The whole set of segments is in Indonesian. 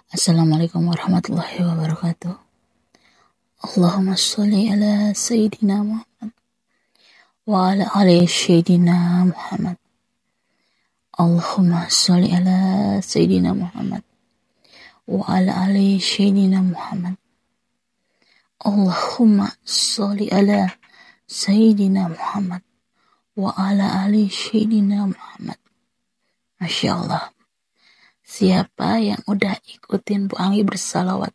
Assalamualaikum warahmatullahi wabarakatuh. Allahumma sholli ala Sayyidina Muhammad wa ala ali Sayyidina Muhammad. Allahumma sholli ala Sayyidina Muhammad wa ala ali Sayyidina Muhammad. Allahumma sholli ala Sayyidina Muhammad wa ala ali Sayyidina Muhammad. Masya Allah. Siapa yang udah ikutin Bu Anggi bersalawat?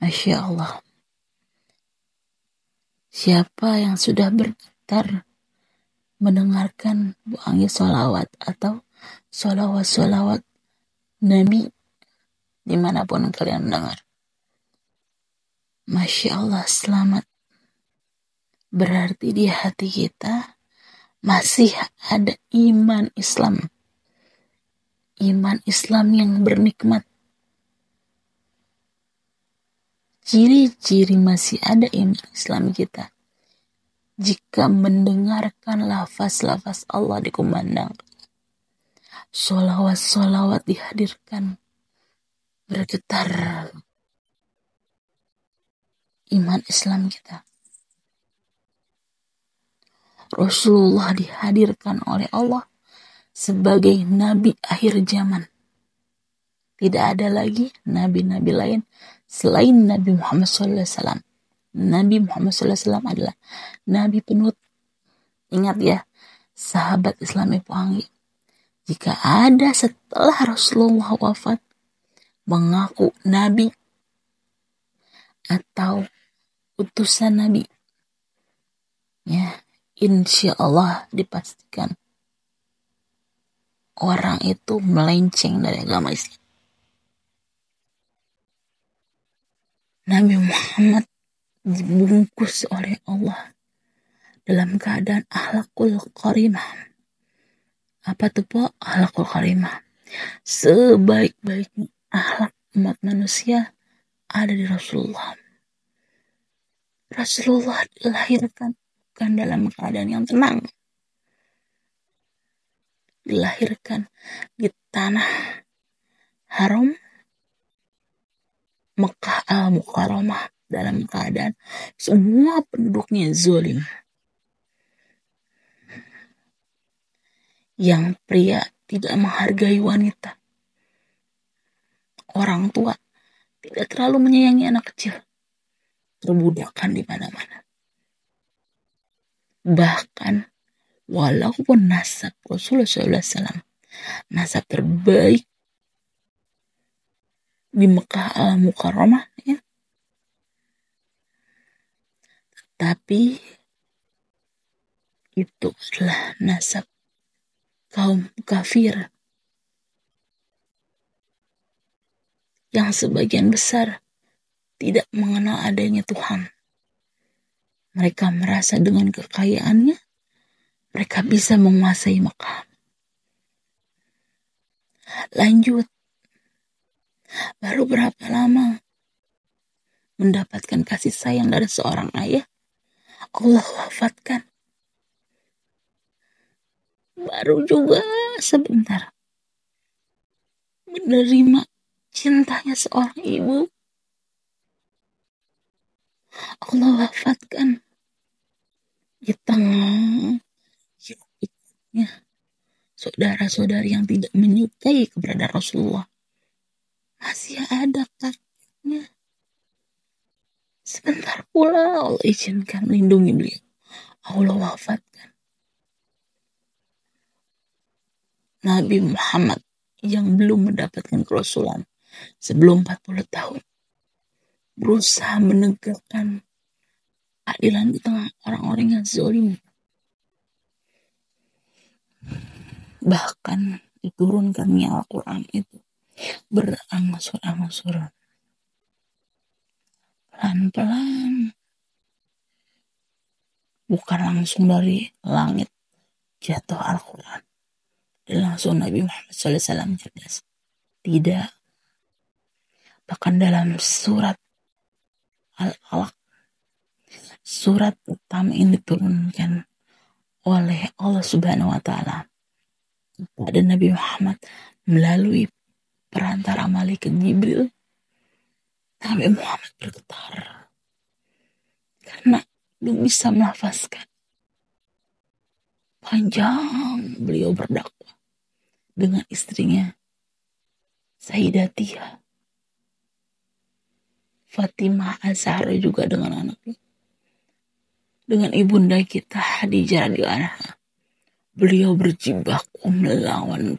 Masya Allah. Siapa yang sudah bergetar mendengarkan Bu Anggi sholawat atau sholawat Nabi dimanapun kalian mendengar? Masya Allah, selamat. Berarti di hati kita masih ada iman Islam. Iman Islam yang bernikmat. Ciri-ciri masih ada iman Islam kita jika mendengarkan lafaz-lafaz Allah dikumandangkan, sholawat dihadirkan, bergetar iman Islam kita. Rasulullah dihadirkan oleh Allah sebagai nabi akhir zaman. Tidak ada lagi nabi-nabi lain selain Nabi Muhammad SAW. Nabi Muhammad SAW adalah nabi penutup. Ingat ya, sahabat Islam Ibu Anggi, jika ada setelah Rasulullah wafat mengaku nabi atau utusan nabi, ya, insya Allah dipastikan orang itu melenceng dari agama Islam. Nabi Muhammad dibungkus oleh Allah dalam keadaan akhlakul karimah. Apa tuh Po? Akhlakul karimah. Sebaik-baiknya akhlak umat manusia ada di Rasulullah. Rasulullah dilahirkan bukan dalam keadaan yang tenang. Dilahirkan di tanah haram Mekah al-Mukarramah dalam keadaan semua penduduknya zalim. Yang pria tidak menghargai wanita. Orang tua tidak terlalu menyayangi anak kecil. Perbudakan di mana-mana. Bahkan walaupun nasab Rasulullah SAW, nasab terbaik di Mekah al-Mukarramah, ya, tapi itu adalah nasab kaum kafir yang sebagian besar tidak mengenal adanya Tuhan. Mereka merasa dengan kekayaannya mereka bisa menguasai Mekah. Lanjut, baru berapa lama mendapatkan kasih sayang dari seorang ayah, Allah wafatkan. Baru juga sebentar menerima cintanya seorang ibu, Allah wafatkan. Di tengah hidupnya saudara-saudari yang tidak menyukai keberadaan Rasulullah masih ada kakeknya. Sebentar pula Allah izinkan melindungi beliau, Allah wafatkan. Nabi Muhammad yang belum mendapatkan kerasulan sebelum 40 tahun berusaha menegakkan keadilan di tengah orang-orang yang zalim. Bahkan diturunkannya Al-Quran itu berangsur-angsur, pelan-pelan, bukan langsung dari langit jatuh Al-Quran dan langsung Nabi Muhammad SAW cerdas. Tidak. Bahkan dalam surat Al-Alaq, surat pertama ini diturunkan oleh Allah Subhanahu wa Ta'ala kepada Nabi Muhammad melalui perantara malaikat Jibril, Nabi Muhammad bergetar karena belum bisa melafazkan. Panjang beliau berdakwah dengan istrinya Sayyidatia Fatimah Az-Zahra, juga dengan anaknya, dengan ibunda kita Khadijah radhiyallahu anha. Beliau berjibaku melawan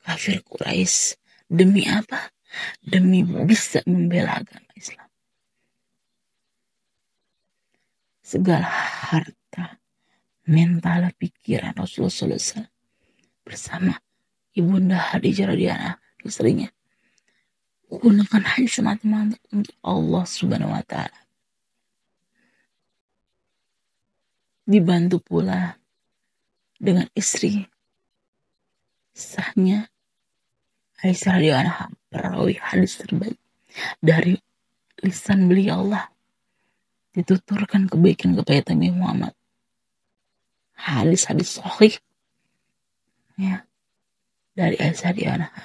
kafir Quraisy. Demi apa? Demi bisa membela agama Islam. Segala harta, mental, pikiran Rasulullah SAW bersama ibunda Khadijah radhiyallahu anha, istrinya, gunakan hanya semata-mata untuk Allah Subhanahu wa Ta'ala. Dibantu pula dengan istri sahnya Aisyah radhiyallahu anha, perawi hadis terbaik dari lisan beliau, Allah dituturkan kebaikan kepada Nabi Muhammad. Hadis-hadis sahih ya dari Aisyah radhiyallahu anha.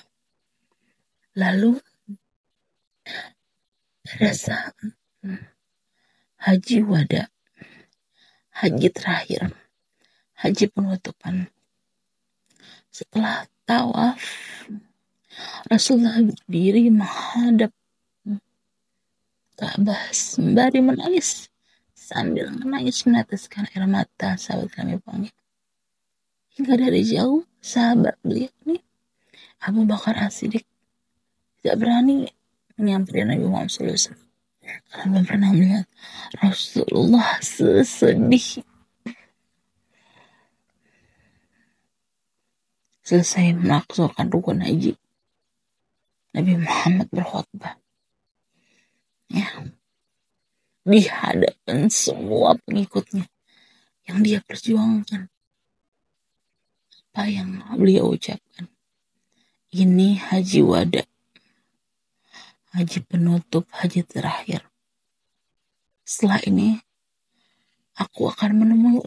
Lalu pada saat haji wada, haji terakhir, haji penutupan, setelah tawaf, Rasulullah berdiri menghadap Ka'bah sembari menangis, sambil menangis meneteskan air mata. Sahabat kami panggil, hingga dari jauh sahabat beliau ini Abu Bakar As-Siddiq tidak berani menyampaikan Nabi Muhammad SAW karena belum pernah melihat Rasulullah sesedih. Selesai melaksanakan rukun haji, Nabi Muhammad berkhutbah ya di hadapan semua pengikutnya yang dia perjuangkan. Apa yang beliau ucapkan? Ini haji wada, haji penutup, haji terakhir. Setelah ini aku akan menemui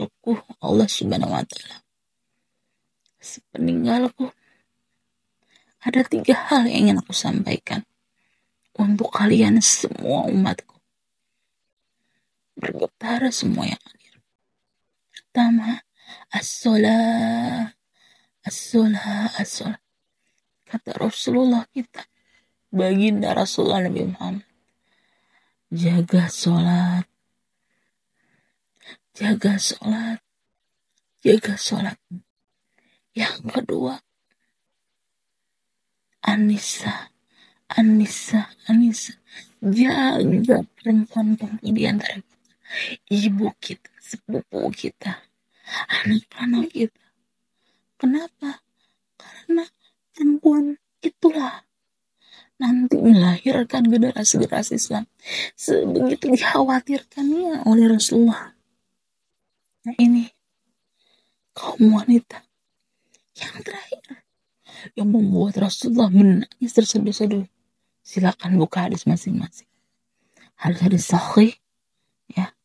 Allah Subhanahu wa Ta'ala. Sepeninggalku ada 3 hal yang ingin aku sampaikan untuk kalian semua umatku. Bergetar semua yang hadir. Pertama, as-salah, as-salah, as-salah. Kata Rasulullah kita, baginda Rasulullah Nabi Muhammad, jaga sholat, jaga sholat, jaga sholat. Yang kedua, Anissa, Anissa, Anissa, jaga perempuan-perempuan di antara kita, ibu kita, sepupu kita, anak-anak kita. Kenapa? Karena perempuan itulah nanti melahirkan generasi-generasi Islam. Sebegitu dikhawatirkannya oleh Rasulullah. Nah ini kaum wanita yang terakhir yang membuat Rasulullah menangis terseduh-seduh. Silakan buka hadis masing-masing. Hadis sahih ya,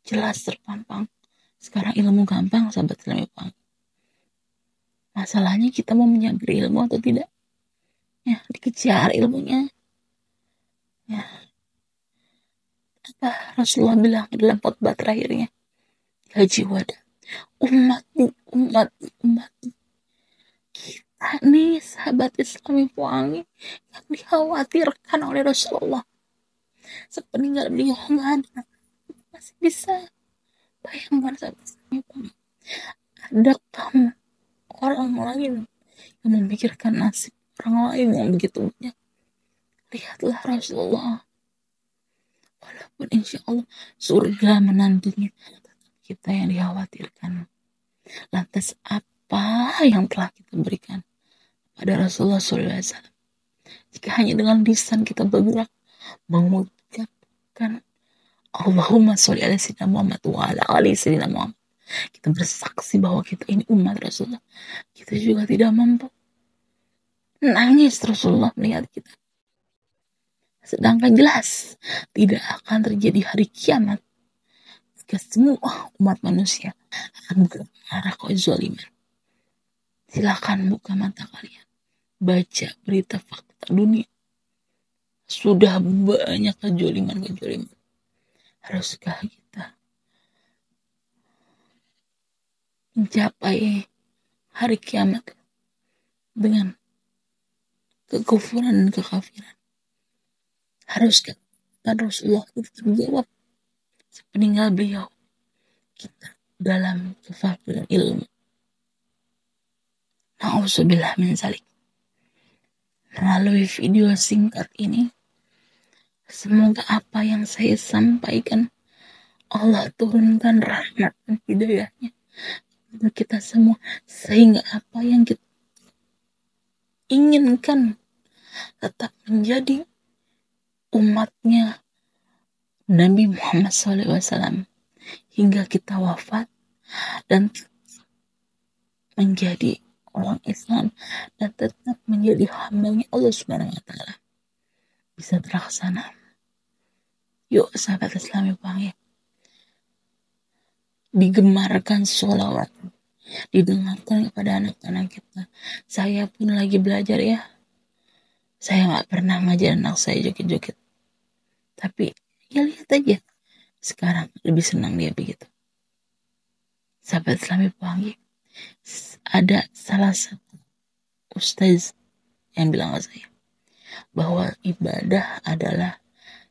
jelas terpampang. Sekarang ilmu gampang, sahabat gampang. Masalahnya kita mau menyampai ilmu atau tidak? Ya, dikejar ilmunya. Ya. Apa Rasulullah bilang dalam khutbah terakhirnya haji wada? Ummati, ummati. Kita nih sahabat Islam Pewangi yang dikhawatirkan oleh Rasulullah. Sepeninggal beliau nggak ada, masih bisa bayangkan sahabat Islam Pewangi. Ada kamu orang lain yang memikirkan nasib orang lain yang begitu banyak. Lihatlah Rasulullah. Walaupun insya Allah surga menantinya, kita yang dikhawatirkan. Lantas apa yang telah kita berikan pada Rasulullah SAW? Jika hanya dengan lisan kita bergerak mengucapkan Allahumma sholli ala sayyidina Muhammad wa ala ali sayyidina Muhammad, kita bersaksi bahwa kita ini umat Rasulullah, kita juga tidak mampu. Nangis Rasulullah melihat kita. Sedangkan jelas tidak akan terjadi hari kiamat jika semua umat manusia akan berarah kezaliman. Silakan buka mata kalian. baca berita fakta dunia. Sudah banyak kejoliman. Haruskah kita mencapai hari kiamat dengan kekufuran dan kekafiran? Haruskah Rasulullah itu terjawab sepeninggal beliau kita dalam kefakiran ilmu? Na'udzubillah min zalik. Melalui video singkat ini, semoga apa yang saya sampaikan Allah turunkan rahmat dan hidayahnya untuk kita semua, sehingga apa yang kita inginkan tetap menjadi umatnya Nabi Muhammad SAW hingga kita wafat, dan menjadi orang Islam dan tetap menjadi hambanya Allah Subhanahu wa Ta'ala bisa terlaksana. Yuk sahabat Islami Panggil, digemarkan sholawat, didengarkan kepada anak-anak kita. Saya pun lagi belajar ya, saya gak pernah ngajar anak saya joget-joget, tapi ya lihat aja sekarang lebih senang dia begitu. Sahabat Islami Panggil, ada salah satu ustaz yang bilang ke saya bahwa ibadah adalah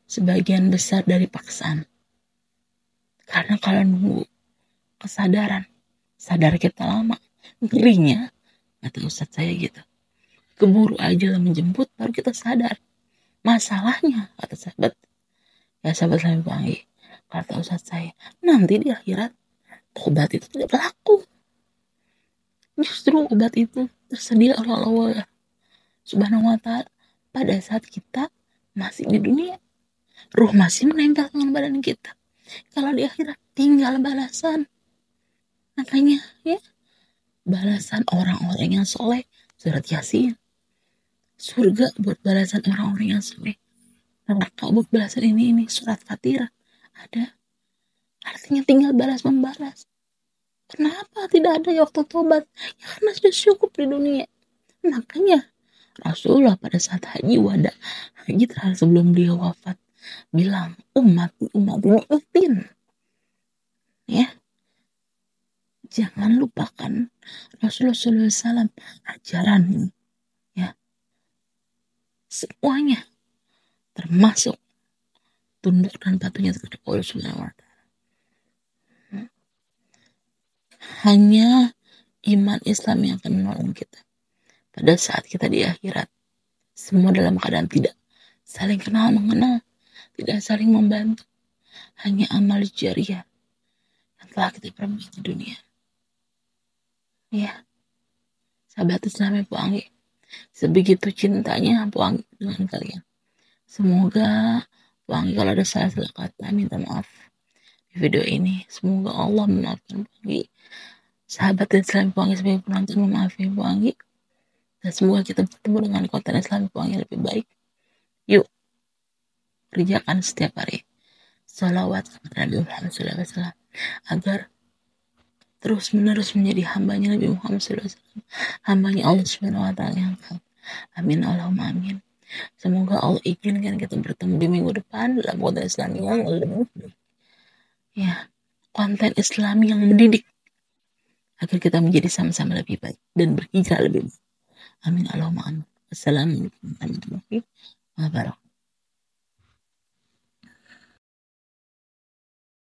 sebagian besar dari paksaan. Karena kalau nunggu kesadaran, sadar kita lama, ngerinya, kata ustaz saya gitu, keburu aja lah menjemput baru kita sadar. Masalahnya, kata sahabat Islami Panggil, kata ustaz saya, nanti di akhirat obat itu tidak berlaku. Justru obat itu tersedia oleh Allah Subhanahu wa Ta'ala pada saat kita masih di dunia. Ruh masih menempel dengan badan kita. Kalau di akhirat tinggal balasan. Makanya ya, balasan orang-orang yang soleh surat Yasin. Surga buat balasan orang-orang yang soleh. Neraka buat balasan ini surat Fatirah. Ada. Artinya tinggal balas membalas. Kenapa tidak ada waktu tobat? Ya karena sudah cukup di dunia. Makanya Rasulullah pada saat haji wada, haji terakhir sebelum beliau wafat, bilang umat ini intin. Ya, jangan lupakan Rasulullah SAW ajaran ini. Ya, semuanya termasuk tunduk dan patuhnya kepada Allah Subhanahu wa Ta'ala. Hanya iman Islam yang akan menolong kita pada saat kita di akhirat. Semua dalam keadaan tidak saling kenal mengenal, tidak saling membantu. Hanya amal jariah yang telah kita perbuat di dunia. Ya, sahabat Islam Bu Anggi, sebegitu cintanya Bu Anggi dengan kalian. Semoga Bu Anggi kalau ada salah kata minta maaf di video ini. Semoga Allah memaafkan Bu Anggi. Sahabat Islam Bu Anggi sebagai penonton memaafkan Bu Anggi. Dan semoga kita bertemu dengan konten Islam Bu Anggi lebih baik. Yuk, kerjakan setiap hari salawat kepada Nabi Muhammad SAW agar terus menerus menjadi hambanya Nabi Muhammad SAW, hambanya Allah Subhanahu wa Ta'ala yang kau. Amin Allahumma amin. Semoga Allah izinkan kita bertemu di minggu depan dalam konten Islam yang lebih ya, konten Islam yang mendidik agar kita menjadi sama-sama lebih baik dan berhijrah lebih baik. Amin Allahumma amin. Assalamualaikum warahmatullahi wabarakatuh.